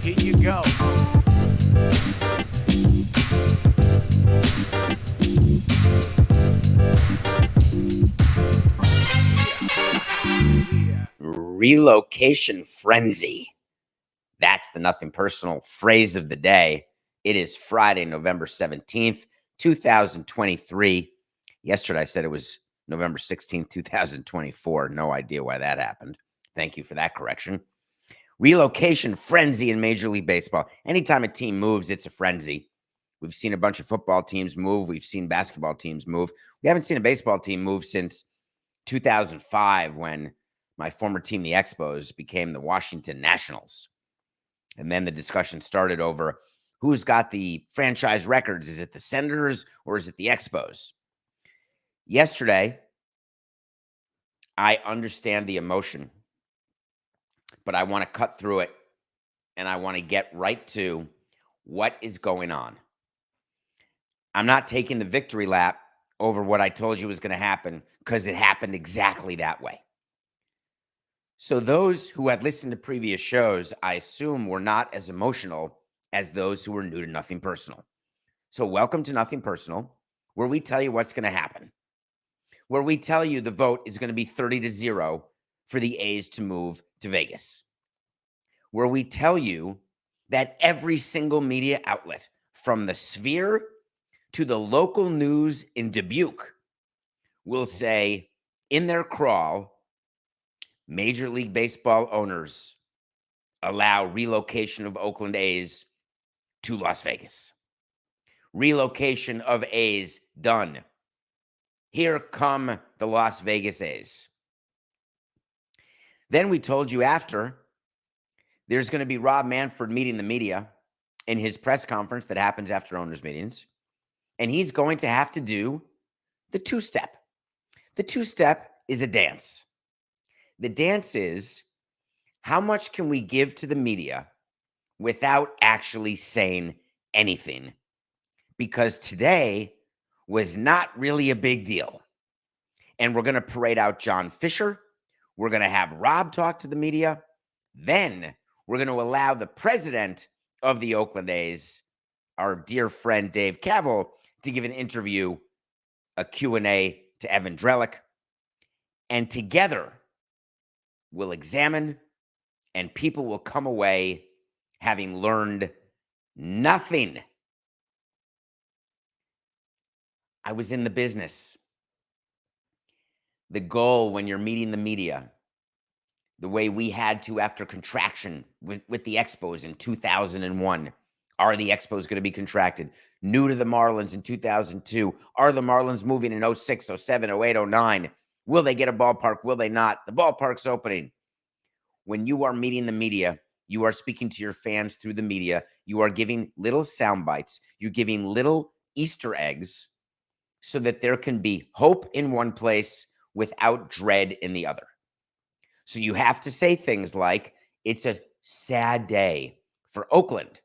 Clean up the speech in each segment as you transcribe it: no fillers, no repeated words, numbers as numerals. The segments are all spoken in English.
Here you go. Relocation frenzy. That's the nothing personal phrase of the day. It is Friday, November 17th, 2023. Yesterday I said it was November 16th, 2024. No idea why that happened. Thank you for that correction. Relocation frenzy in Major League Baseball. Anytime a team moves, it's a frenzy. We've seen a bunch of football teams move. We've seen basketball teams move. We haven't seen a baseball team move since 2005 when my former team, the Expos, became the Washington Nationals. And then the discussion started over who's got the franchise records. Is it the Senators or is it the Expos? Yesterday, I understand the emotion, but I want to cut through it and I want to get right to what is going on. I'm not taking the victory lap over what I told you was going to happen because it happened exactly that way. So those who had listened to previous shows, I assume, were not as emotional as those who were new to Nothing Personal. So welcome to Nothing Personal, where we tell you what's going to happen, where we tell you the vote is going to be 30-0 for the A's to move to Vegas, where we tell you that every single media outlet, from the Sphere to the local news in Dubuque, will say in their crawl, Major League Baseball owners allow relocation of Oakland A's to Las Vegas. Relocation of A's done. Here come the Las Vegas A's. Then we told you after, there's going to be Rob Manfred meeting the media in his press conference that happens after owners' meetings. And he's going to have to do the two-step. The two-step is a dance. The dance is, how much can we give to the media without actually saying anything? Because today was not really a big deal. And we're going to parade out John Fisher. We're going to have Rob talk to the media. Then we're going to allow the president of the Oakland A's, our dear friend Dave Cavill, to give an interview, a Q&A to Evan Drellick. And together, we'll examine, and people will come away having learned nothing. I was in the business. The goal when you're meeting the media, the way we had to after contraction with the Expos in 2001, are the Expos going to be contracted? New to the Marlins in 2002, are the Marlins moving in 06, 07, 08, 09? Will they get a ballpark? Will they not? The ballpark's opening. When you are meeting the media, you are speaking to your fans through the media. You are giving little sound bites. You're giving little Easter eggs so that there can be hope in one place without dread in the other. So you have to say things like, it's a sad day for Oakland,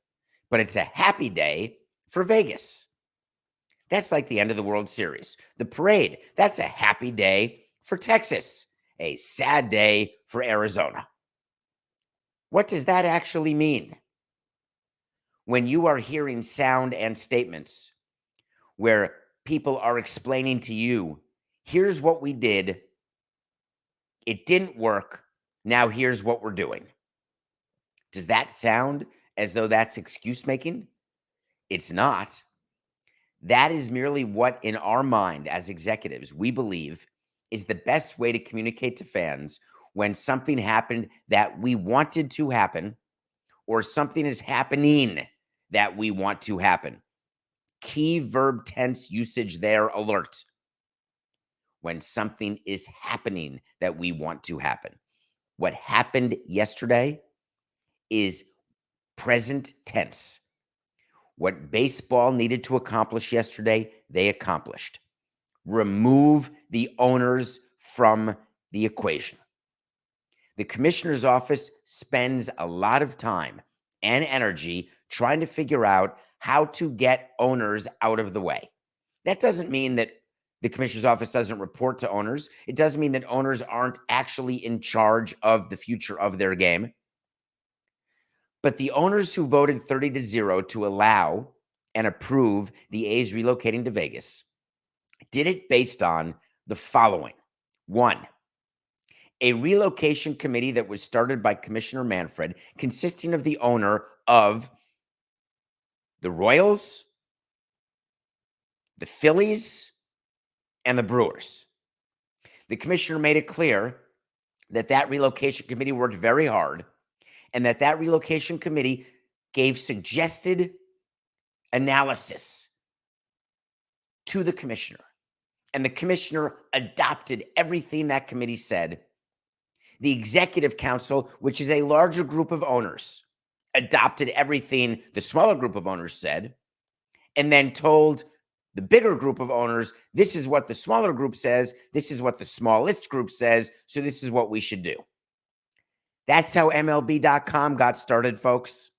but it's a happy day for Vegas. That's like the end of the World Series. The parade, that's a happy day for Texas, a sad day for Arizona. What does that actually mean? When you are hearing sound and statements where people are explaining to you, here's what we did, it didn't work, now here's what we're doing. Does that sound as though that's excuse making? It's not. That is merely what, in our mind as executives, we believe is the best way to communicate to fans when something happened that we wanted to happen, or something is happening that we want to happen. Key verb tense usage there, alert. When something is happening that we want to happen. What happened yesterday is present tense. What baseball needed to accomplish yesterday, they accomplished. Remove the owners from the equation. The commissioner's office spends a lot of time and energy trying to figure out how to get owners out of the way. That doesn't mean that the commissioner's office doesn't report to owners. It doesn't mean that owners aren't actually in charge of the future of their game. But the owners who voted 30-0 to allow and approve the A's relocating to Vegas did it based on the following. One, a relocation committee that was started by Commissioner Manfred, consisting of the owner of the Royals, the Phillies, and the Brewers. The commissioner made it clear that that relocation committee worked very hard and that that relocation committee gave suggested analysis to the commissioner. And the commissioner adopted everything that committee said. The executive council, which is a larger group of owners, adopted everything the smaller group of owners said, and then told the bigger group of owners, this is what the smaller group says, this is what the smallest group says, so this is what we should do. That's how MLB.com got started, folks.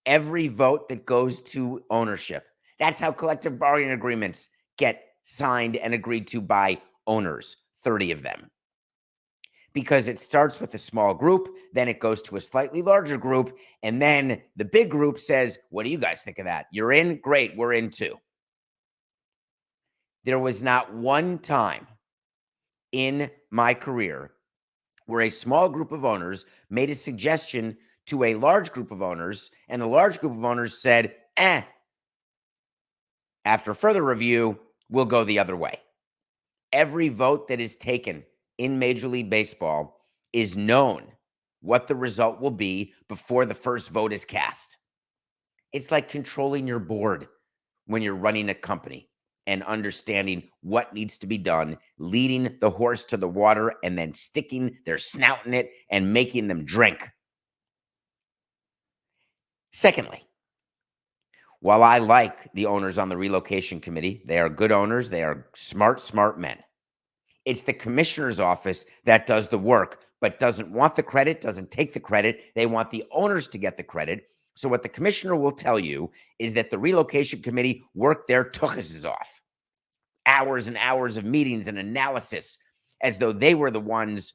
Every vote that goes to ownership. That's how collective bargaining agreements get signed and agreed to by owners, 30 of them. Because it starts with a small group, then it goes to a slightly larger group, and then the big group says, what do you guys think of that? You're in? Great, we're in too. There was not one time in my career where a small group of owners made a suggestion to a large group of owners, and the large group of owners said, after further review, we'll go the other way. Every vote that is taken in Major League Baseball is known what the result will be before the first vote is cast. It's like controlling your board when you're running a company and understanding what needs to be done, leading the horse to the water and then sticking their snout in it and making them drink. Secondly, while I like the owners on the relocation committee, they are good owners, they are smart men. It's the commissioner's office that does the work, but doesn't want the credit, doesn't take the credit. They want the owners to get the credit. So what the commissioner will tell you is that the relocation committee worked their tuchuses off. Hours and hours of meetings and analysis as though they were the ones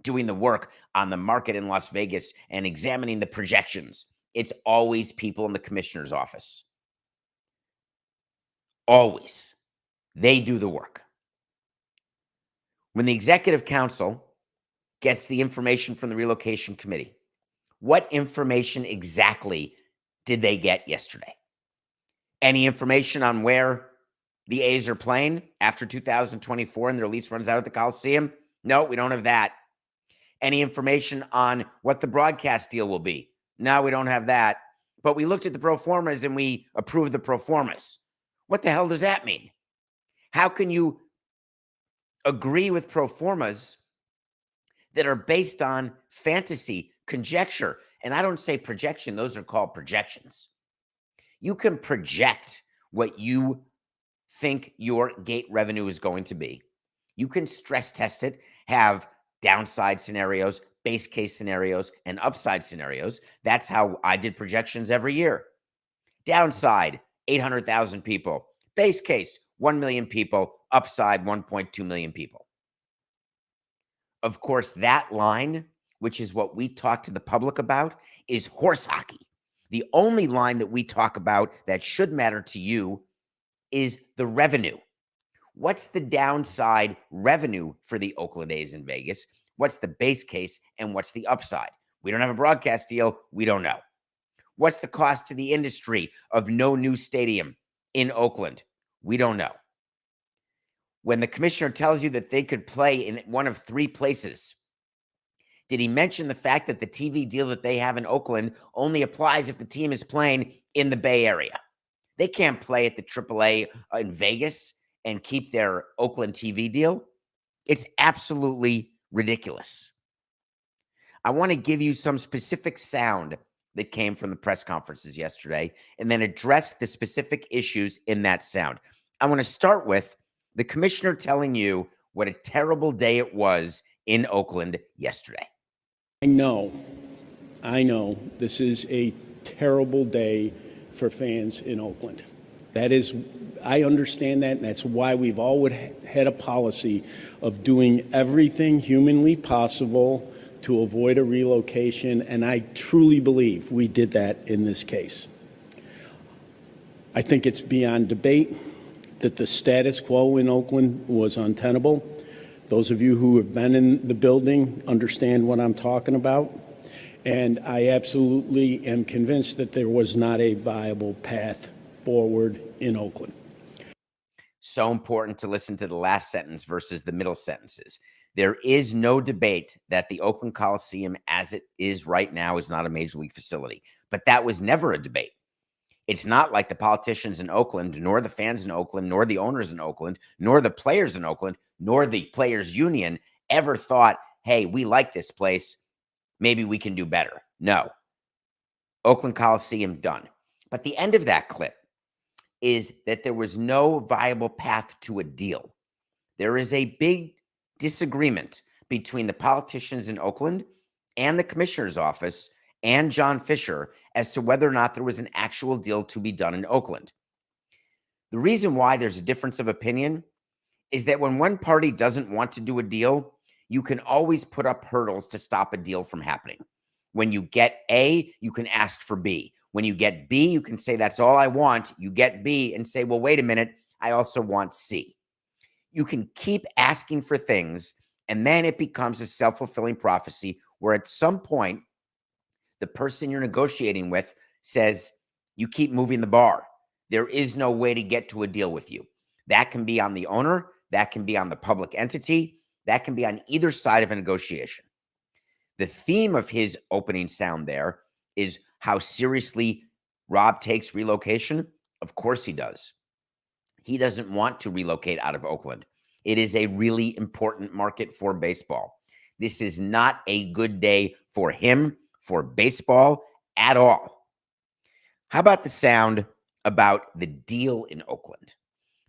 doing the work on the market in Las Vegas and examining the projections. It's always people in the commissioner's office. Always. They do the work. When the executive council gets the information from the relocation committee, what information exactly did they get yesterday? Any information on where the A's are playing after 2024 and their lease runs out at the Coliseum? No, we don't have that. Any information on what the broadcast deal will be? No, we don't have that. But we looked at the pro formas and we approved the pro formas. What the hell does that mean? How can you agree with pro formas that are based on fantasy, conjecture? And I don't say projection, those are called projections. You can project what you think your gate revenue is going to be. You can stress test it, have downside scenarios, base case scenarios, and upside scenarios. That's how I did projections every year. Downside, 800,000 people. Base case, 1 million people. Upside, 1.2 million people. Of course, that line, which is what we talk to the public about, is horse hockey. The only line that we talk about that should matter to you is the revenue. What's the downside revenue for the Oakland A's in Vegas? What's the base case and what's the upside? We don't have a broadcast deal. We don't know. What's the cost to the industry of no new stadium in Oakland? We don't know. When the commissioner tells you that they could play in one of three places, did he mention the fact that the TV deal that they have in Oakland only applies if the team is playing in the Bay Area? They can't play at the AAA in Vegas and keep their Oakland TV deal. It's absolutely ridiculous. I want to give you some specific sound that came from the press conferences yesterday and then address the specific issues in that sound. I want to start with the commissioner telling you what a terrible day it was in Oakland yesterday. I know this is a terrible day for fans in Oakland. I understand that, and that's why we've always had a policy of doing everything humanly possible to avoid a relocation, and I truly believe we did that in this case. I think it's beyond debate that the status quo in Oakland was untenable. Those of you who have been in the building understand what I'm talking about. And I absolutely am convinced that there was not a viable path forward in Oakland. So important to listen to the last sentence versus the middle sentences. There is no debate that the Oakland Coliseum, as it is right now, is not a major league facility. But that was never a debate. It's not like the politicians in Oakland, nor the fans in Oakland, nor the owners in Oakland, nor the players in Oakland, nor the players' union ever thought, hey, we like this place. Maybe we can do better. No. Oakland Coliseum done. But the end of that clip is that there was no viable path to a deal. There is a big disagreement between the politicians in Oakland and the commissioner's office and John Fisher as to whether or not there was an actual deal to be done in Oakland. The reason why there's a difference of opinion is that when one party doesn't want to do a deal, you can always put up hurdles to stop a deal from happening. When you get A, you can ask for B. When you get B, you can say, that's all I want. You get B and say, well, wait a minute, I also want C. You can keep asking for things, and then it becomes a self-fulfilling prophecy where at some point, the person you're negotiating with says, you keep moving the bar. There is no way to get to a deal with you. That can be on the owner. That can be on the public entity. That can be on either side of a negotiation. The theme of his opening sound there is how seriously Rob takes relocation. Of course he does. He doesn't want to relocate out of Oakland. It is a really important market for baseball. This is not a good day for him, for baseball at all. How about the sound about the deal in Oakland?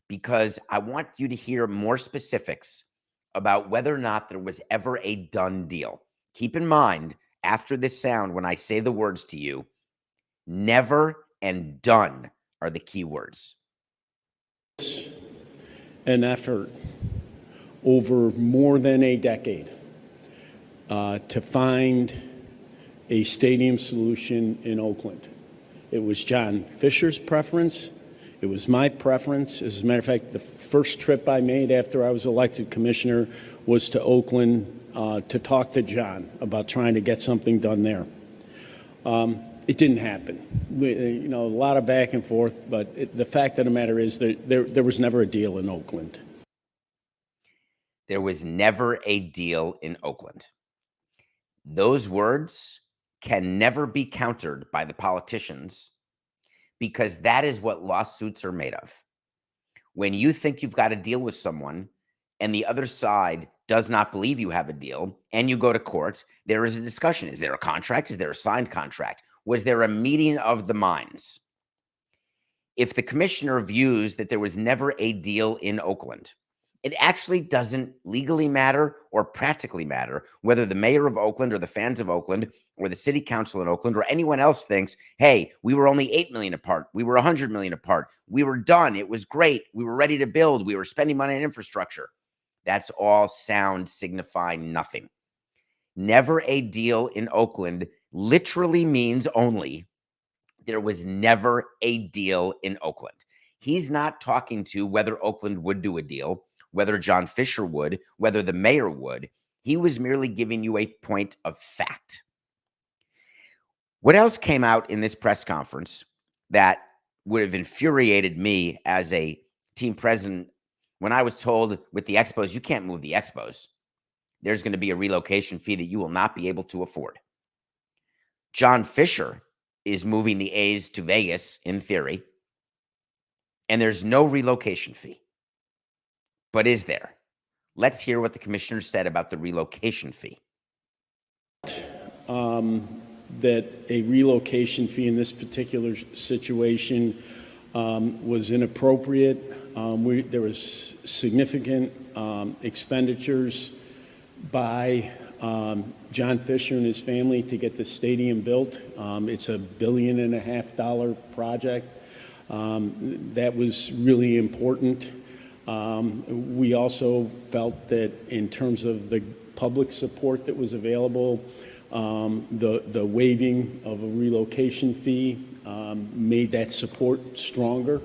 Because I want you to hear more specifics about whether or not there was ever a done deal. Keep in mind, after this sound, when I say the words to you, never and done are the key words. An effort over more than a decade to find a stadium solution in Oakland. It was John Fisher's preference. It was my preference. As a matter of fact, the first trip I made after I was elected commissioner was to Oakland to talk to John about trying to get something done there. It didn't happen. A lot of back and forth, but the fact of the matter is that there was never a deal in Oakland. There was never a deal in Oakland. Those words can never be countered by the politicians because that is what lawsuits are made of. When you think you've got a deal with someone and the other side does not believe you have a deal and you go to court, there is a discussion. Is there a contract? Is there a signed contract? Was there a meeting of the minds? If the commissioner views that there was never a deal in Oakland, it actually doesn't legally matter or practically matter whether the mayor of Oakland or the fans of Oakland or the city council in Oakland or anyone else thinks, hey, we were only 8 million apart. We were 100 million apart. We were done. It was great. We were ready to build. We were spending money on infrastructure. That's all sound signifying nothing. Never a deal in Oakland literally means only there was never a deal in Oakland. He's not talking to whether Oakland would do a deal, whether John Fisher would, whether the mayor would. He was merely giving you a point of fact. What else came out in this press conference that would have infuriated me as a team president when I was told with the Expos, you can't move the Expos. There's going to be a relocation fee that you will not be able to afford. John Fisher is moving the A's to Vegas in theory, and there's no relocation fee. But is there? Let's hear what the commissioner said about the relocation fee. That a relocation fee in this particular situation was inappropriate. There was significant expenditures by John Fisher and his family to get the stadium built. It's a $1.5 billion project. That was really important. We also felt that in terms of the public support that was available, the waiving of a relocation fee made that support stronger.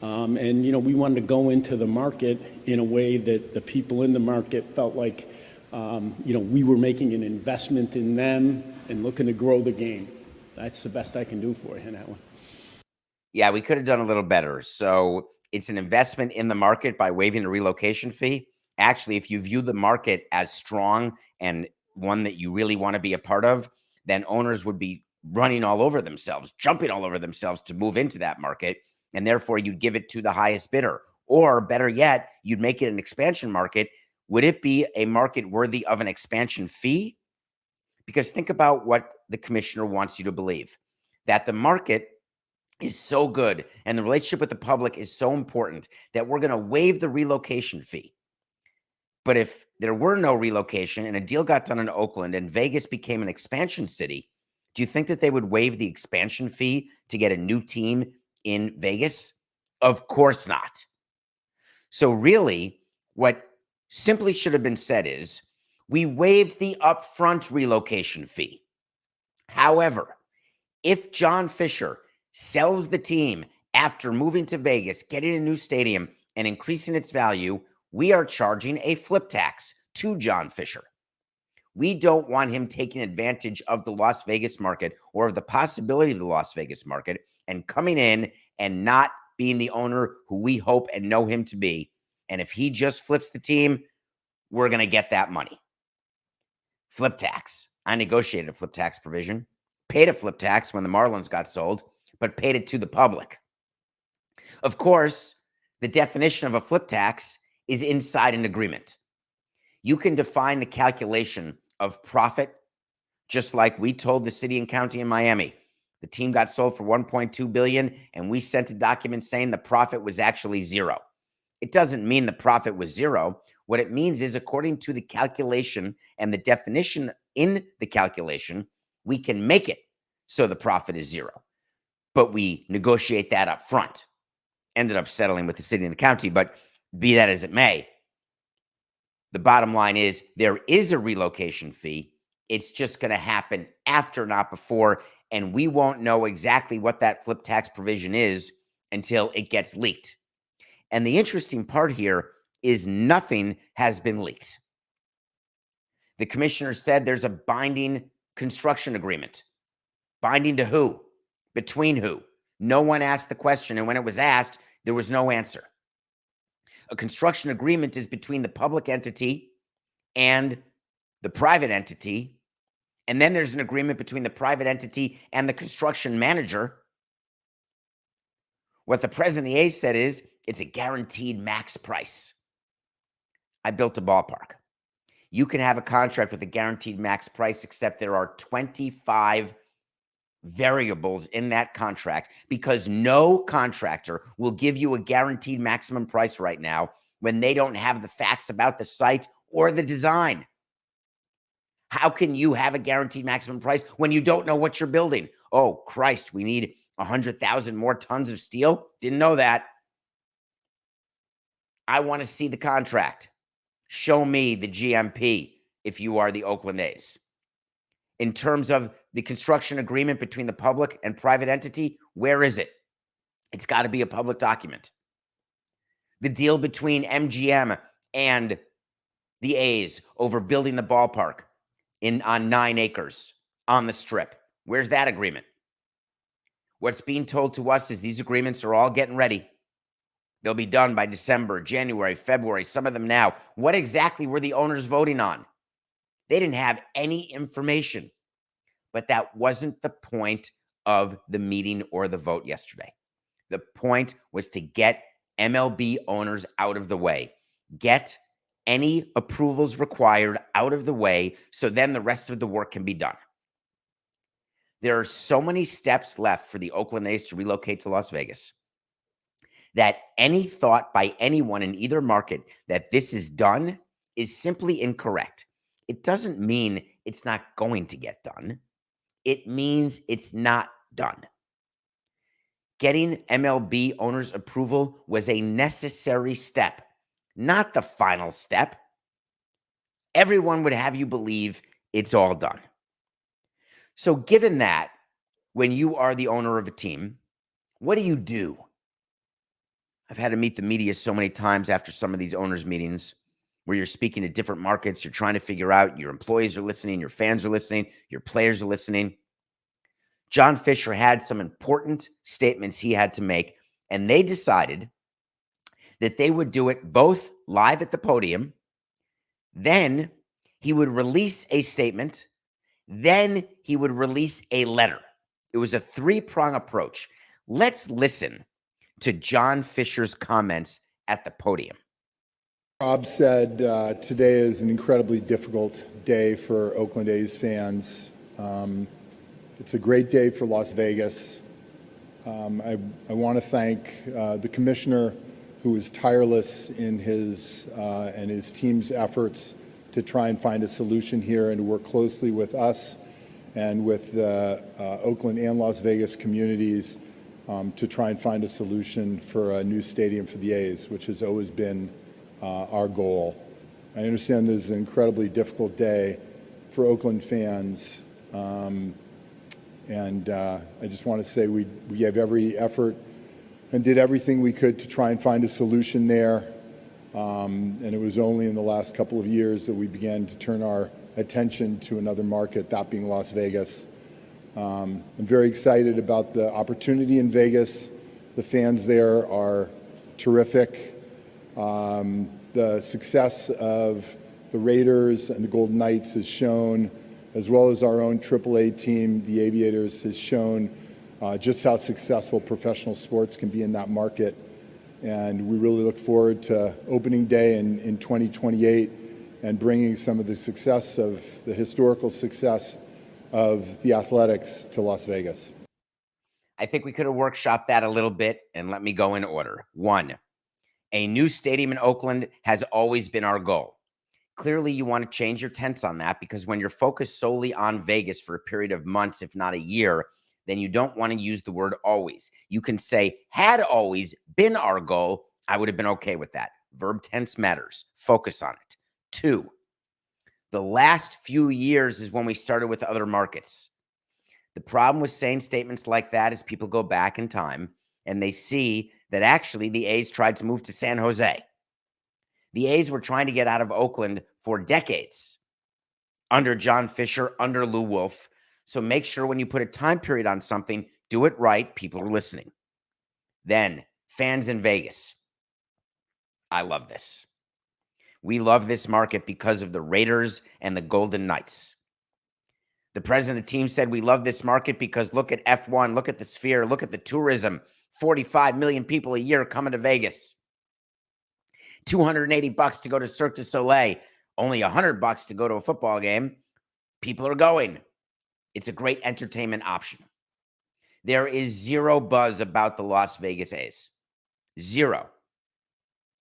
And, we wanted to go into the market in a way that the people in the market felt like, we were making an investment in them and looking to grow the game. That's the best I can do for you in that one. Yeah, we could have done a little better. So it's an investment in the market by waiving the relocation fee. Actually, if you view the market as strong and one that you really want to be a part of, then owners would be running all over themselves, jumping all over themselves to move into that market. And therefore, you'd give it to the highest bidder. Or better yet, you'd make it an expansion market. Would it be a market worthy of an expansion fee? Because think about what the commissioner wants you to believe, that the market is so good and the relationship with the public is so important that we're going to waive the relocation fee. But if there were no relocation and a deal got done in Oakland and Vegas became an expansion city, do you think that they would waive the expansion fee to get a new team in Vegas? Of course not. So really, what simply should have been said is, we waived the upfront relocation fee. However, if John Fisher sells the team after moving to Vegas, getting a new stadium, and increasing its value, we are charging a flip tax to John Fisher. We don't want him taking advantage of the Las Vegas market or of the possibility of the Las Vegas market and coming in and not being the owner who we hope and know him to be. And if he just flips the team, we're going to get that money. Flip tax. I negotiated a flip tax provision, paid a flip tax when the Marlins got sold, but paid it to the public. Of course, the definition of a flip tax is inside an agreement. You can define the calculation of profit just like we told the city and county in Miami. The team got sold for $1.2 billion, and we sent a document saying the profit was actually zero. It doesn't mean the profit was zero. What it means is, according to the calculation and the definition in the calculation, we can make it so the profit is zero. But we negotiate that up front. Ended up settling with the city and the county, but be that as it may, the bottom line is there is a relocation fee. It's just going to happen after, not before, and we won't know exactly what that flip tax provision is until it gets leaked. And the interesting part here is nothing has been leaked. The commissioner said there's a binding construction agreement. Binding to who? Between who? No one asked the question, and when it was asked, there was no answer. A construction agreement is between the public entity and the private entity, and then there's an agreement between the private entity and the construction manager. What the president of the A's said is, it's a guaranteed max price. I built a ballpark. You can have a contract with a guaranteed max price, except there are 25 variables in that contract, because no contractor will give you a guaranteed maximum price right now when they don't have the facts about the site or the design. How can you have a guaranteed maximum price when you don't know what you're building? Oh, Christ, we need 100,000 more tons of steel? Didn't know that. I want to see the contract. Show me the GMP if you are the Oakland A's. In terms of the construction agreement between the public and private entity, where is it? It's got to be a public document. The deal between MGM and the A's over building the ballpark on 9 acres on the Strip. Where's that agreement? What's being told to us is these agreements are all getting ready. They'll be done by December, January, February, some of them now. What exactly were the owners voting on? They didn't have any information. But that wasn't the point of the meeting or the vote yesterday. The point was to get MLB owners out of the way. Get any approvals required out of the way so then the rest of the work can be done. There are so many steps left for the Oakland A's to relocate to Las Vegas that any thought by anyone in either market that this is done is simply incorrect. It doesn't mean it's not going to get done. It means it's not done. Getting MLB owners' approval was a necessary step, not the final step. Everyone would have you believe it's all done. So given that, when you are the owner of a team, what do? I've had to meet the media so many times after some of these owners' meetings where you're speaking to different markets. You're trying to figure out, your employees are listening, your fans are listening, your players are listening. John Fisher had some important statements he had to make, and they decided that they would do it both live at the podium, then he would release a statement, then he would release a letter. It was a three-prong approach. Let's listen to John Fisher's comments at the podium. Rob said today is an incredibly difficult day for Oakland A's fans. It's a great day for Las Vegas. I want to thank the commissioner, who was tireless in his and his team's efforts to try and find a solution here and to work closely with us and with the Oakland and Las Vegas communities to try and find a solution for a new stadium for the A's, which has always been our goal. I understand this is an incredibly difficult day for Oakland fans, and I just want to say we gave every effort and did everything we could to try and find a solution there. And it was only in the last couple of years that we began to turn our attention to another market, that being Las Vegas. I'm very excited about the opportunity in Vegas. The fans there are terrific. The success of the Raiders and the Golden Knights has shown, as well as our own AAA team, the Aviators, has shown just how successful professional sports can be in that market. And we really look forward to opening day in 2028 and bringing some of the success of the historical success of the Athletics to Las Vegas. I think we could have workshopped that a little bit, and let me go in order. 1, a new stadium in Oakland has always been our goal. Clearly, you want to change your tense on that, because when you're focused solely on Vegas for a period of months, if not a year, then you don't want to use the word always. You can say, had always been our goal, I would have been okay with that. Verb tense matters. Focus on it. 2, the last few years is when we started with other markets. The problem with saying statements like that is people go back in time and they see that actually the A's tried to move to San Jose. The A's were trying to get out of Oakland for decades under John Fisher, under Lou Wolf. So make sure when you put a time period on something, do it right. People are listening. Then, fans in Vegas. I love this. We love this market because of the Raiders and the Golden Knights. The president of the team said, we love this market because look at F1, look at the Sphere, look at the tourism. 45 million people a year coming to Vegas. $280 to go to Cirque du Soleil. Only $100 to go to a football game. People are going. It's a great entertainment option. There is zero buzz about the Las Vegas A's. Zero.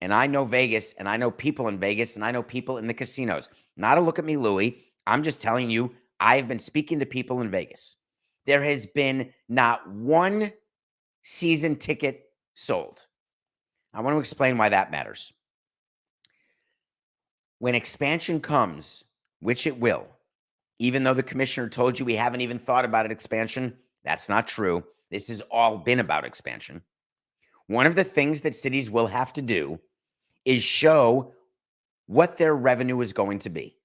And I know Vegas, and I know people in Vegas, and I know people in the casinos. Not a look at me, Louie. I'm just telling you, I have been speaking to people in Vegas. There has been not one season ticket sold. I want to explain why that matters. When expansion comes, which it will, even though the commissioner told you we haven't even thought about it, expansion, that's not true. This has all been about expansion. One of the things that cities will have to do is show what their revenue is going to be,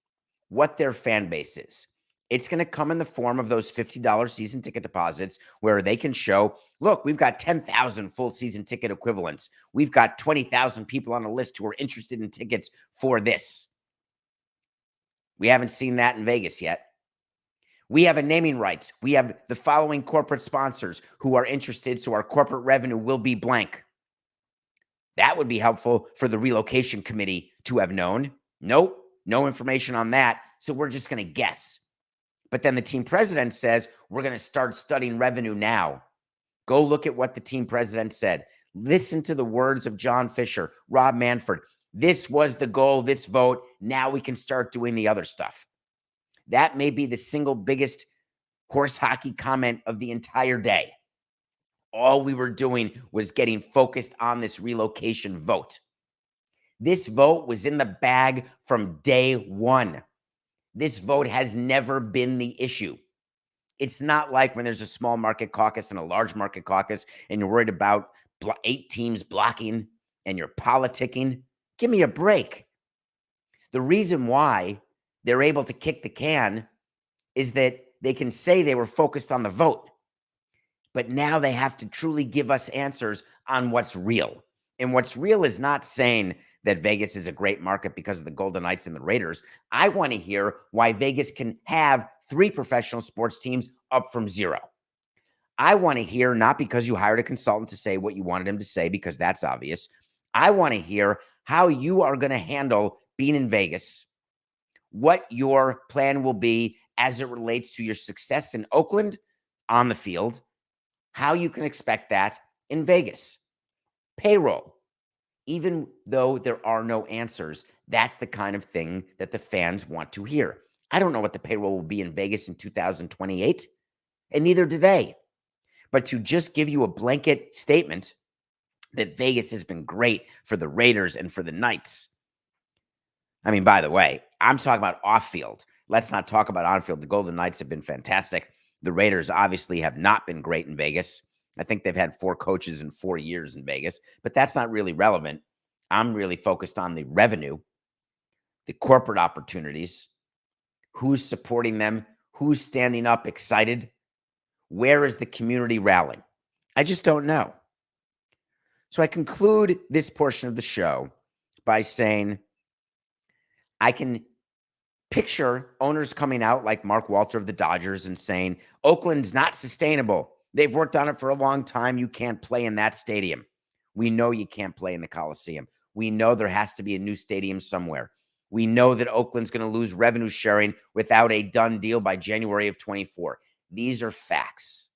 what their fan base is. It's going to come in the form of those $50 season ticket deposits where they can show, look, we've got 10,000 full season ticket equivalents. We've got 20,000 people on a list who are interested in tickets for this. We haven't seen that in Vegas yet. We have a naming rights. We have the following corporate sponsors who are interested, so our corporate revenue will be blank. That would be helpful for the relocation committee to have known. Nope, no information on that, so we're just going to guess. But then the team president says, we're going to start studying revenue now. Go look at what the team president said. Listen to the words of John Fisher, Rob Manfred. This was the goal, this vote. Now we can start doing the other stuff. That may be the single biggest horse hockey comment of the entire day. All we were doing was getting focused on this relocation vote. This vote was in the bag from day one. This vote has never been the issue. It's not like when there's a small market caucus and a large market caucus and you're worried about 8 teams blocking and you're politicking. Give me a break. The reason why they're able to kick the can is that they can say they were focused on the vote, but now they have to truly give us answers on what's real. And what's real is not saying that Vegas is a great market because of the Golden Knights and the Raiders. I want to hear why Vegas can have 3 professional sports teams up from 0. I want to hear, not because you hired a consultant to say what you wanted him to say, because that's obvious. I want to hear how you are going to handle being in Vegas, what your plan will be as it relates to your success in Oakland on the field, how you can expect that in Vegas. Payroll. Even though there are no answers, that's the kind of thing that the fans want to hear. I don't know what the payroll will be in Vegas in 2028, and neither do they. But to just give you a blanket statement that Vegas has been great for the Raiders and for the Knights. I mean, by the way, I'm talking about off-field. Let's not talk about on-field. The Golden Knights have been fantastic. The Raiders obviously have not been great in Vegas. I think they've had 4 coaches in 4 years in Vegas, but that's not really relevant. I'm really focused on the revenue, the corporate opportunities, who's supporting them, who's standing up excited, where is the community rallying? I just don't know. So I conclude this portion of the show by saying I can picture owners coming out like Mark Walter of the Dodgers and saying, Oakland's not sustainable. They've worked on it for a long time. You can't play in that stadium. We know you can't play in the Coliseum. We know there has to be a new stadium somewhere. We know that Oakland's going to lose revenue sharing without a done deal by January of 24. These are facts.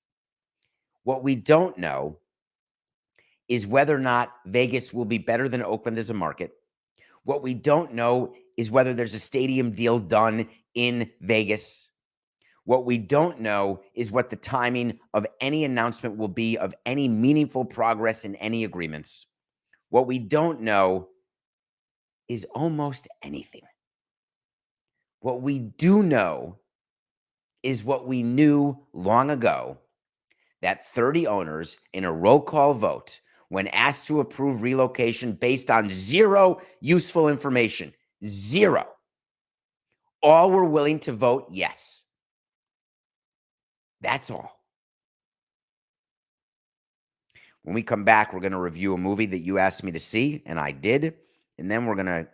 What we don't know is whether or not Vegas will be better than Oakland as a market. What we don't know is whether there's a stadium deal done in Vegas. What we don't know is what the timing of any announcement will be of any meaningful progress in any agreements. What we don't know is almost anything. What we do know is what we knew long ago, that 30 owners in a roll call vote, when asked to approve relocation based on 0 useful information, 0, all were willing to vote yes. That's all. When we come back, we're going to review a movie that you asked me to see, and I did. And then we're going to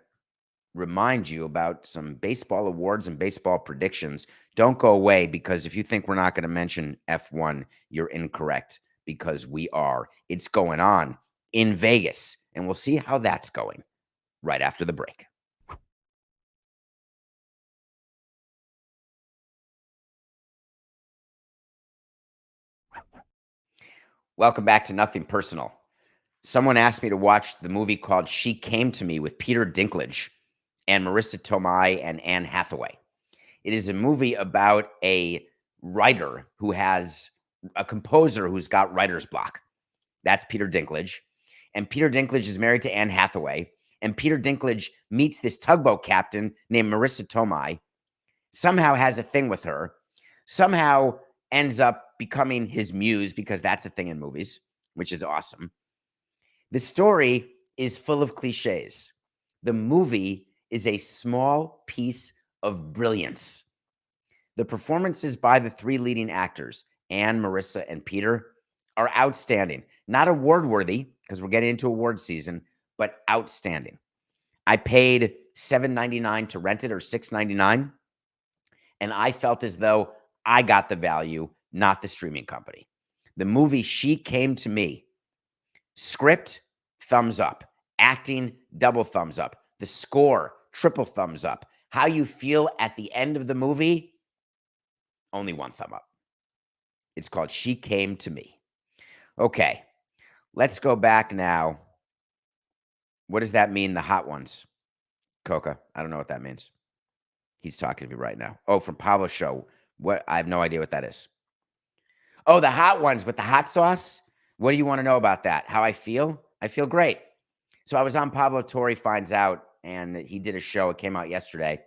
remind you about some baseball awards and baseball predictions. Don't go away, because if you think we're not going to mention F1, you're incorrect, because we are. It's going on in Vegas, and we'll see how that's going right after the break. Welcome back to Nothing Personal. Someone asked me to watch the movie called She Came to Me with Peter Dinklage and Marissa Tomei and Anne Hathaway. It is a movie about a writer who has a composer who's got writer's block. That's Peter Dinklage. And Peter Dinklage is married to Anne Hathaway. And Peter Dinklage meets this tugboat captain named Marissa Tomei, somehow has a thing with her, somehow ends up becoming his muse, because that's a thing in movies, which is awesome. The story is full of cliches. The movie is a small piece of brilliance. The performances by the 3 leading actors, Anne, Marissa, and Peter, are outstanding. Not award-worthy, because we're getting into award season, but outstanding. I paid $7.99 to rent it, or $6.99, and I felt as though I got the value, not the streaming company. The movie She Came to Me. Script, thumbs up. Acting, double thumbs up. The score, triple thumbs up. How you feel at the end of the movie, only 1 thumb up. It's called She Came to Me. Okay, let's go back now. What does that mean, the hot ones? Coca, I don't know what that means. He's talking to me right now. Oh, from Pablo's show. What? I have no idea what that is. Oh, the hot ones with the hot sauce? What do you want to know about that? How I feel? I feel great. So I was on Pablo Torre Finds Out, and he did a show. It came out yesterday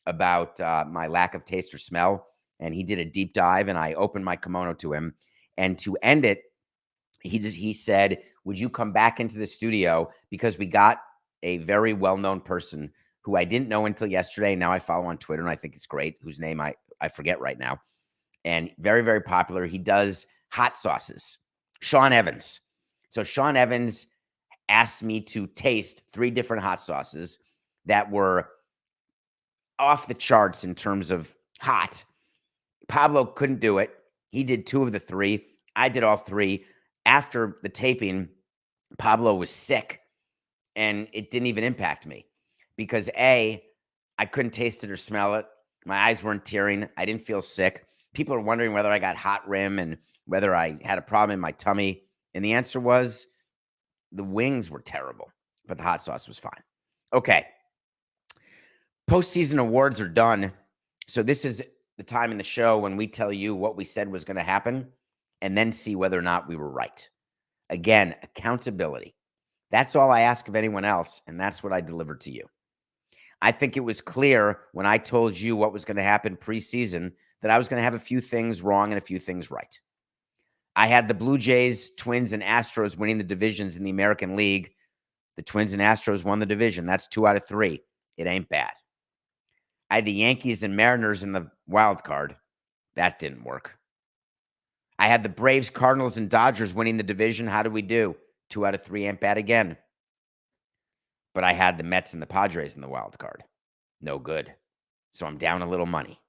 about my lack of taste or smell. And he did a deep dive, and I opened my kimono to him. And to end it, he said, would you come back into the studio? Because we got a very well-known person who I didn't know until yesterday. Now I follow on Twitter, and I think it's great, whose name I forget right now. And very, very popular. He does hot sauces. Sean Evans. So Sean Evans asked me to taste 3 different hot sauces that were off the charts in terms of hot. Pablo couldn't do it. He did 2 of the 3. I did all 3. After the taping, Pablo was sick, and it didn't even impact me because A, I couldn't taste it or smell it. My eyes weren't tearing. I didn't feel sick. People are wondering whether I got hot rim and whether I had a problem in my tummy. And the answer was the wings were terrible, but the hot sauce was fine. Okay. Postseason awards are done. So this is the time in the show when we tell you what we said was going to happen and then see whether or not we were right. Again, accountability. That's all I ask of anyone else, and that's what I delivered to you. I think it was clear when I told you what was going to happen preseason that I was going to have a few things wrong and a few things right. I had the Blue Jays, Twins, and Astros winning the divisions in the American League. The Twins and Astros won the division. That's 2 out of 3. It ain't bad. I had the Yankees and Mariners in the wild card. That didn't work. I had the Braves, Cardinals, and Dodgers winning the division. How did we do? 2 out of 3 ain't bad again. But I had the Mets and the Padres in the wild card. No good. So I'm down a little money.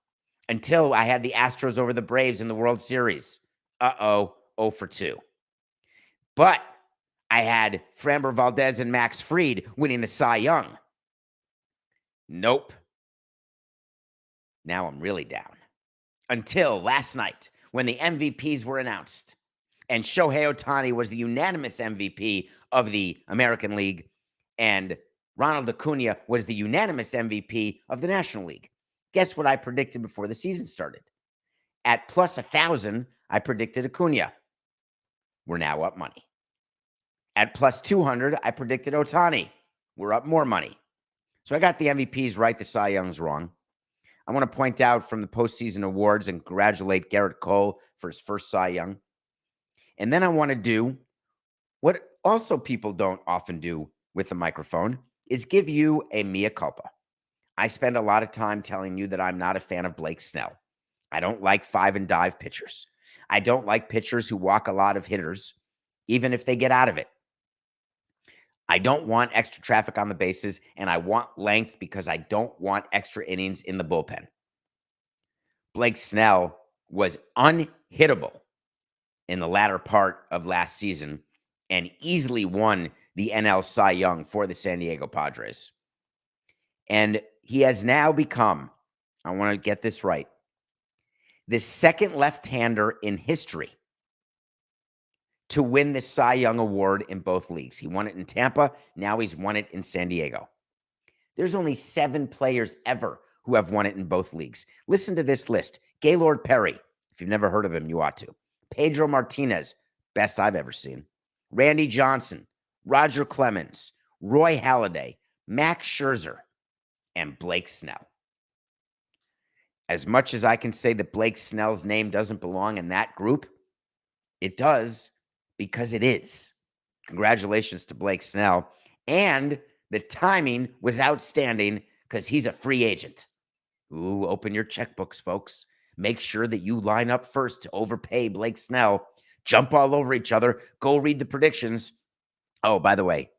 Until I had the Astros over the Braves in the World Series. 0 for 2. But I had Framber Valdez and Max Fried winning the Cy Young. Nope. Now I'm really down. Until last night when the MVPs were announced and Shohei Ohtani was the unanimous MVP of the American League and Ronald Acuna was the unanimous MVP of the National League. Guess what I predicted before the season started? At plus 1,000, I predicted Acuna. We're now up money. At plus 200, I predicted Ohtani. We're up more money. So I got the MVPs right, the Cy Youngs wrong. I want to point out from the postseason awards and congratulate Garrett Cole for his first Cy Young. And then I want to do what also people don't often do with a microphone is give you a mea culpa. I spend a lot of time telling you that I'm not a fan of Blake Snell. I don't like 5 and dive pitchers. I don't like pitchers who walk a lot of hitters, even if they get out of it. I don't want extra traffic on the bases, and I want length because I don't want extra innings in the bullpen. Blake Snell was unhittable in the latter part of last season and easily won the NL Cy Young for the San Diego Padres. And he has now become, I want to get this right, the second left-hander in history to win the Cy Young Award in both leagues. He won it in Tampa. Now he's won it in San Diego. There's only 7 players ever who have won it in both leagues. Listen to this list. Gaylord Perry. If you've never heard of him, you ought to. Pedro Martinez. Best I've ever seen. Randy Johnson. Roger Clemens. Roy Halladay. Max Scherzer. And Blake Snell. As much as I can say that Blake Snell's name doesn't belong in that group, it does because it is. Congratulations to Blake Snell. And the timing was outstanding because he's a free agent. Ooh, open your checkbooks, folks. Make sure that you line up first to overpay Blake Snell. Jump all over each other. Go read the predictions. Oh, by the way,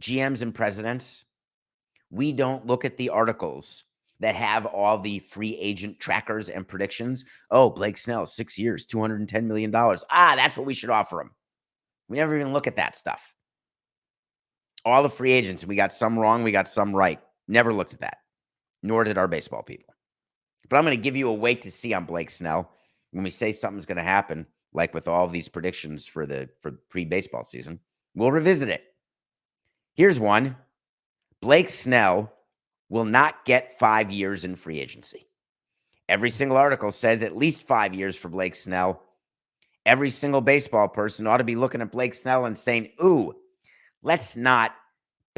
GMs and presidents, we don't look at the articles that have all the free agent trackers and predictions. Oh, Blake Snell, 6 years, $210 million. That's what we should offer him. We never even look at that stuff. All the free agents, we got some wrong, we got some right. Never looked at that, nor did our baseball people. But I'm going to give you a wait to see on Blake Snell when we say something's going to happen, like with all of these predictions for pre-baseball season. We'll revisit it. Here's one. Blake Snell will not get 5 years in free agency. Every single article says at least 5 years for Blake Snell. Every single baseball person ought to be looking at Blake Snell and saying, ooh, let's not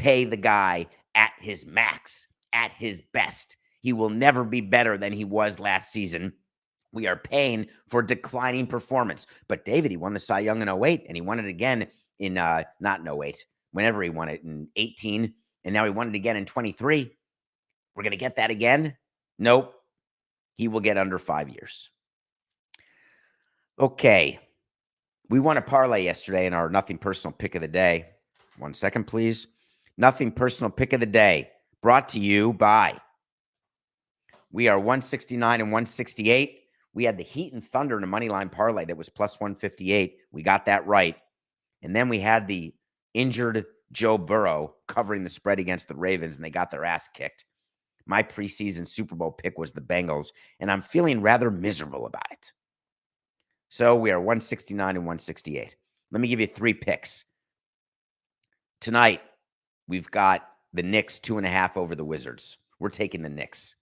pay the guy at his max, at his best. He will never be better than he was last season. We are paying for declining performance. But David, he won the Cy Young in 08, and he won it again in, not in 08, whenever he won it in 18, and now he won it again in 23. We're going to get that again? Nope. He will get under 5 years. Okay. We won a parlay yesterday in our Nothing Personal Pick of the Day. 1 second, please. Nothing Personal Pick of the Day brought to you by, we are 169 and 168. We had the Heat and Thunder in a money line parlay that was plus 158. We got that right. And then we had the injured Joe Burrow covering the spread against the Ravens, and they got their ass kicked. My preseason Super Bowl pick was the Bengals, and I'm feeling rather miserable about it. So we are 169 and 168. Let me give you 3 picks. Tonight, we've got the Knicks 2.5 over the Wizards. We're taking the Knicks.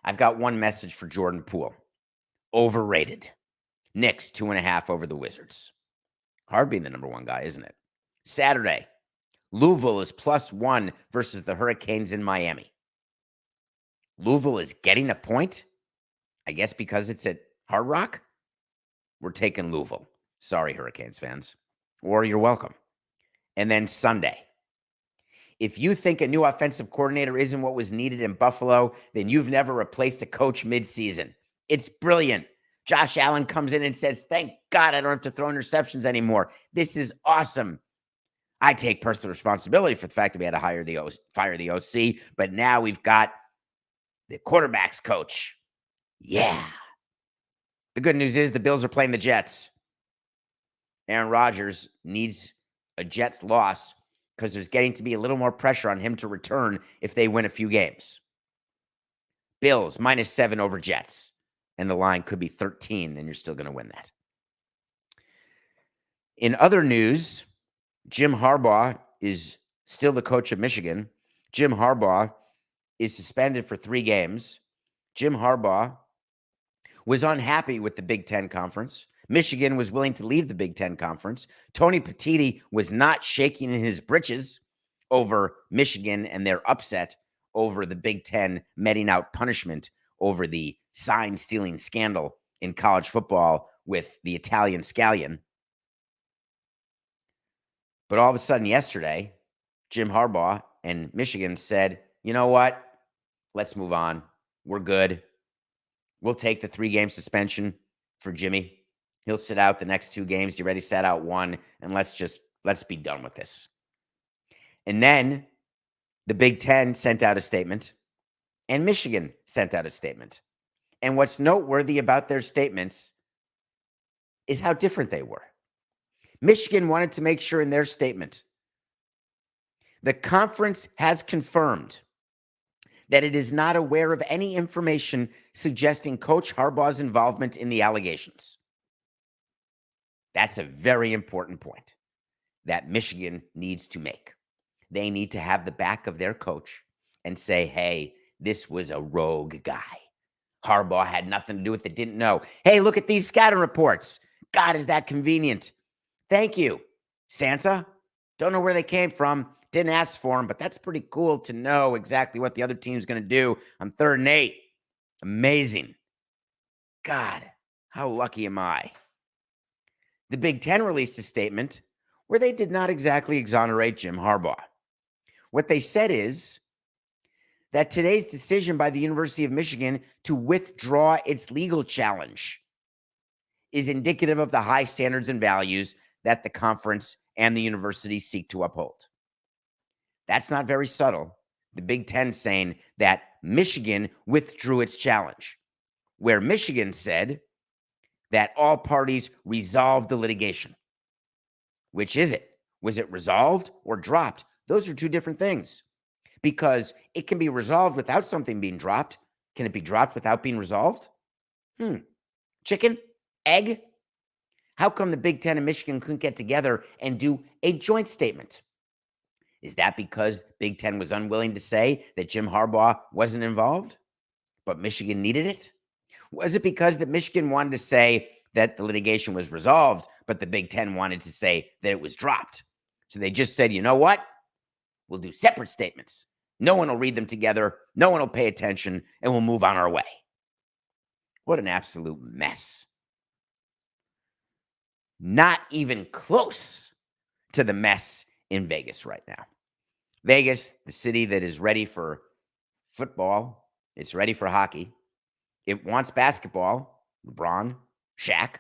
I've got one message for Jordan Poole. Overrated. Knicks 2.5 over the Wizards. Hard being the number 1 guy, isn't it? Saturday, Louisville is +1 versus the Hurricanes in Miami. Louisville is getting a point? I guess because it's at Hard Rock? We're taking Louisville. Sorry, Hurricanes fans. Or you're welcome. And then Sunday. If you think a new offensive coordinator isn't what was needed in Buffalo, then you've never replaced a coach midseason. It's brilliant. Josh Allen comes in and says, thank God I don't have to throw interceptions anymore. This is awesome. I take personal responsibility for the fact that we had to fire the OC, but now we've got the quarterback's coach. Yeah. The good news is the Bills are playing the Jets. Aaron Rodgers needs a Jets loss because there's getting to be a little more pressure on him to return if they win a few games. Bills -7 over Jets. And the line could be 13, and you're still going to win that. In other news, Jim Harbaugh is still the coach of Michigan. Jim Harbaugh is suspended for 3 games. Jim Harbaugh was unhappy with the Big Ten Conference. Michigan was willing to leave the Big Ten Conference. Tony Petitti was not shaking in his britches over Michigan and their upset over the Big Ten meting out punishment over the sign-stealing scandal in college football with the Italian scallion. But all of a sudden yesterday, Jim Harbaugh and Michigan said, you know what? Let's move on. We're good. We'll take the 3-game suspension for Jimmy. He'll sit out the next 2 games. He already sat out 1, and let's be done with this. And then the Big Ten sent out a statement, and Michigan sent out a statement. And what's noteworthy about their statements is how different they were. Michigan wanted to make sure in their statement, the conference has confirmed that it is not aware of any information suggesting Coach Harbaugh's involvement in the allegations. That's a very important point that Michigan needs to make. They need to have the back of their coach and say, hey, this was a rogue guy. Harbaugh had nothing to do with it, didn't know. Hey, look at these scouting reports. God, is that convenient? Thank you, Santa. Don't know where they came from. Didn't ask for them, but that's pretty cool to know exactly what the other team's going to do on 3rd and 8. Amazing. God, how lucky am I? The Big Ten released a statement where they did not exactly exonerate Jim Harbaugh. What they said is that today's decision by the University of Michigan to withdraw its legal challenge is indicative of the high standards and values that the conference and the university seek to uphold. That's not very subtle. The Big Ten saying that Michigan withdrew its challenge, where Michigan said that all parties resolved the litigation. Which is it? Was it resolved or dropped? Those are 2 different things. Because it can be resolved without something being dropped. Can it be dropped without being resolved? Chicken? Egg? How come the Big Ten and Michigan couldn't get together and do a joint statement? Is that because Big Ten was unwilling to say that Jim Harbaugh wasn't involved, but Michigan needed it? Was it because that Michigan wanted to say that the litigation was resolved, but the Big Ten wanted to say that it was dropped? So they just said, you know what? We'll do separate statements. No one will read them together. No one will pay attention, and we'll move on our way. What an absolute mess. Not even close to the mess in Vegas right now. Vegas, the city that is ready for football, it's ready for hockey. It wants basketball, LeBron, Shaq.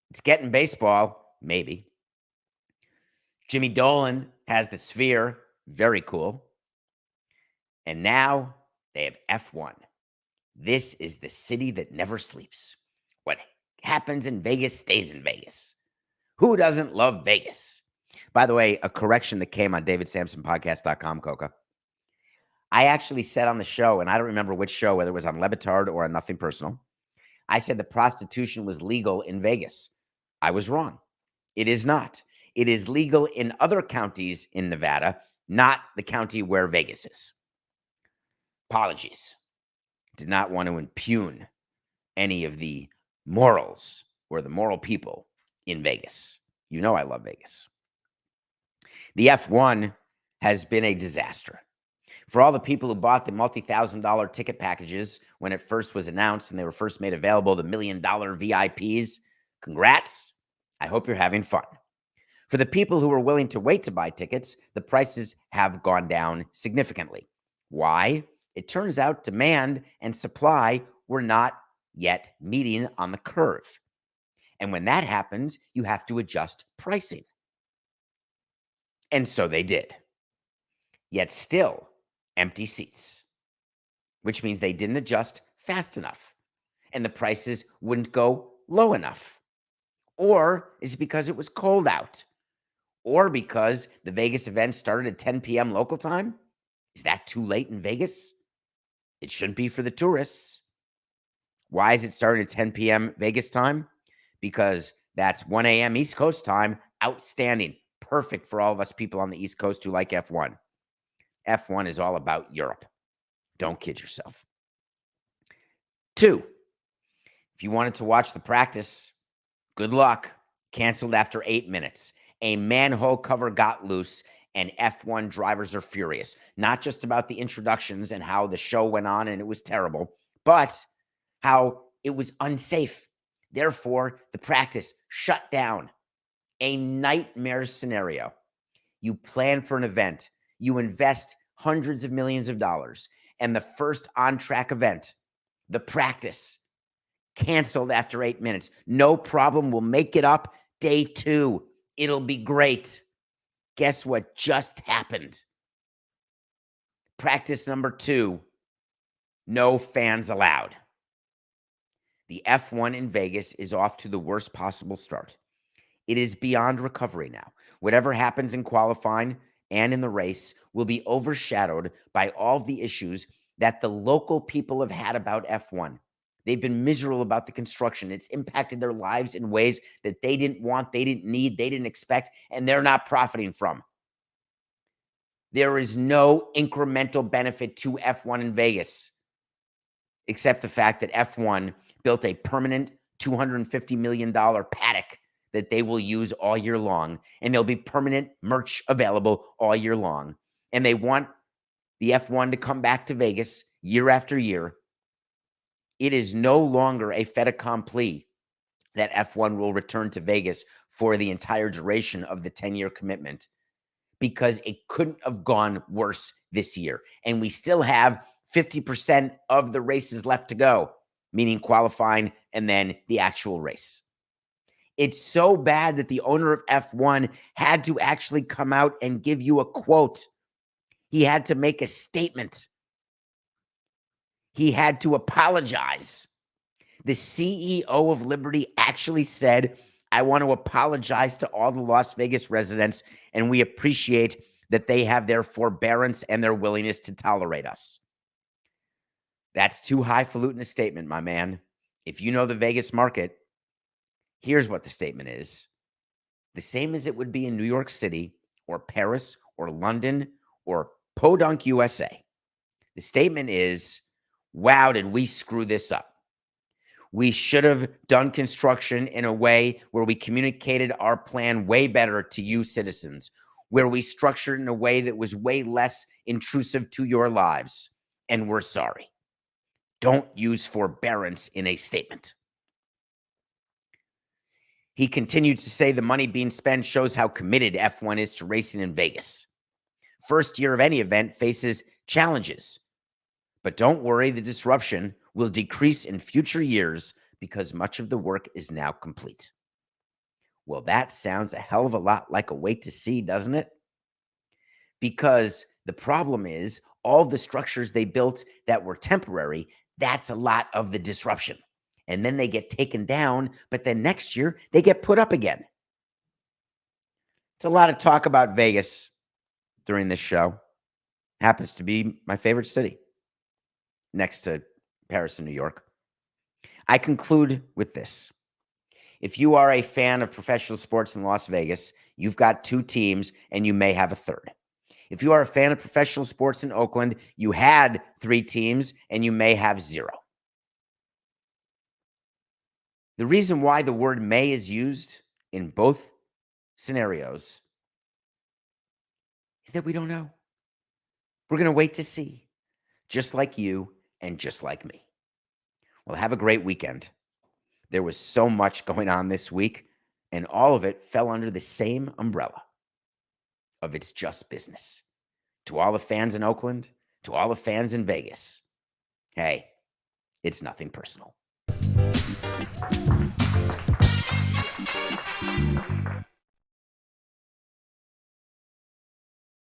It's getting baseball, maybe. Jimmy Dolan has the Sphere, very cool. And now they have F1. This is the city that never sleeps. What happens in Vegas stays in Vegas. Who doesn't love Vegas? By the way, a correction that came on davidsampsonpodcast.com, Coca. I actually said on the show, and I don't remember which show, whether it was on Levitard or on Nothing Personal, I said that prostitution was legal in Vegas. I was wrong. It is not. It is legal in other counties in Nevada, not the county where Vegas is. Apologies. Did not want to impugn any of the morals or the moral people in Vegas. You know I love Vegas. The F1 has been a disaster. For all the people who bought the multi-$1,000 ticket packages when it first was announced and they were first made available, the $1 million VIPs, congrats. I hope you're having fun. For the people who were willing to wait to buy tickets, the prices have gone down significantly. Why? It turns out demand and supply were not yet meeting on the curve. And when that happens, you have to adjust pricing. And so they did. Yet still, empty seats, which means they didn't adjust fast enough and the prices wouldn't go low enough. Or is it because it was cold out? Or because the Vegas event started at 10 p.m. local time? Is that too late in Vegas? It shouldn't be for the tourists. Why is it starting at 10 p.m. Vegas time? Because that's 1 a.m. East Coast time. Outstanding. Perfect for all of us people on the East Coast who like F1. F1 is all about Europe. Don't kid yourself. 2, if you wanted to watch the practice, good luck. Canceled after 8 minutes. A manhole cover got loose and F1 drivers are furious. Not just about the introductions and how the show went on and it was terrible, but how it was unsafe. Therefore, the practice shut down. A nightmare scenario. You plan for an event. You invest hundreds of millions of dollars. And the first on-track event, the practice, canceled after 8 minutes. No problem. We'll make it up day 2. It'll be great. Guess what just happened? Practice number 2, no fans allowed. The F1 in Vegas is off to the worst possible start. It is beyond recovery now. Whatever happens in qualifying and in the race will be overshadowed by all the issues that the local people have had about F1. They've been miserable about the construction. It's impacted their lives in ways that they didn't want, they didn't need, they didn't expect, and they're not profiting from. There is no incremental benefit to F1 in Vegas, except the fact that F1 built a permanent $250 million paddock that they will use all year long, and there'll be permanent merch available all year long. And they want the F1 to come back to Vegas year after year. It is no longer a fait accompli that F1 will return to Vegas for the entire duration of the 10-year commitment, because it couldn't have gone worse this year. And we still have 50% of the races left to go, meaning qualifying and then the actual race. It's so bad that the owner of F1 had to actually come out and give you a quote. He had to make a statement. He had to apologize. The CEO of Liberty actually said, I want to apologize to all the Las Vegas residents, and we appreciate that they have their forbearance and their willingness to tolerate us. That's too highfalutin a statement, my man. If you know the Vegas market, here's what the statement is. The same as it would be in New York City or Paris or London or Podunk, USA. The statement is, wow, did we screw this up? We should have done construction in a way where we communicated our plan way better to you citizens. where we structured in a way that was way less intrusive to your lives, and we're sorry. Don't use forbearance in a statement. He continued to say the money being spent shows how committed F1 is to racing in Vegas. First year of any event faces challenges, but don't worry, the disruption will decrease in future years because much of the work is now complete. Well, that sounds a hell of a lot like a wait to see, doesn't it? Because the problem is all the structures they built that were temporary, that's a lot of the disruption. And then they get taken down, but then next year they get put up again. It's a lot of talk about Vegas during this show. Happens to be my favorite city, next to Paris and New York. I conclude with this. If you are a fan of professional sports in Las Vegas, you've got 2 teams and you may have a third. If you are a fan of professional sports in Oakland, you had 3 teams and you may have 0. The reason why the word may is used in both scenarios is that we don't know. We're going to wait to see, just like you and just like me. Well, have a great weekend. There was so much going on this week, and all of it fell under the same umbrella of it's just business. To all the fans in Oakland, to all the fans in Vegas, hey, it's nothing personal.